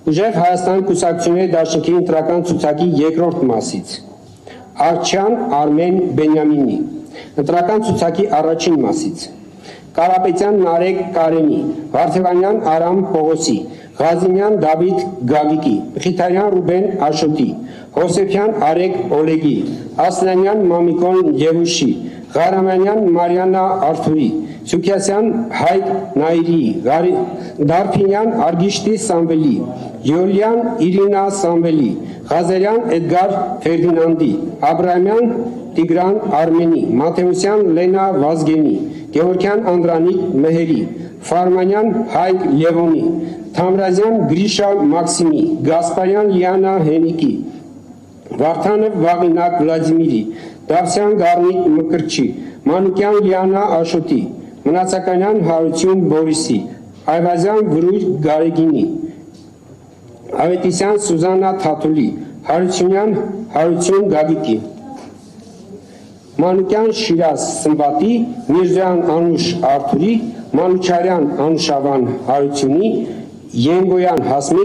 Ուժեղ Հայաստան կուսակցությունների դաշնքի ընտրական ցուցակի երկրորդ մասից, Աղջյան Արմեն Բենյամինի, ընտրական ցուցակի առաջին մասից, Կարապետյան Նարեկ Կարենի, Վարդևանյան Արամ Պողոսի, Ղազիմյան Դավիթ Գագիկի, Մխիթարյան Ռուբեն Աշոտի, Հովսեփյան Արեգ Օլեգի, Ասլանյան Մամիկոն ԵՒուշի, Ղարամանյան Մարիանա Արթուրի, Սուքյասյան Հայկ Նայիրի, Դարփինյան Արգիշտի Սամվելի, Յոլյան Իրինա Սամվելի, Ղազարյան Էդգար Ֆերդինանդի, Աբրահամյան Տիգրան Արմենի, Մաթեոսյան Լենա Վազգենի, Գևորգյան Անդրանիկ Մեհերի, Ֆարմանյան Հայկ Լևոնի, Թամրազյան Գրիշա Մաքսիմի, Գասպարյան Լիանա Հենիկի, Վարդանև Վաղինակ Վլադիմիրի, Դավսյան Գառնիկ Մկրտչի, Մանուկյան Լիանա Աշոտի, Մնացականյան Հարություն Բորիսի, Այվազյան Վրույր Գարեգինի, Ավետիսյան Սուզաննա Թաթուլի, Հարությունյան Հարություն Գագիկի, Մանուկյան Շիրազ Սմբատի, Միրզոյան Անուշ Արթուրի, Մանուչարյան Անուշավան Հարությունի, Ենգոյան Հասմիկ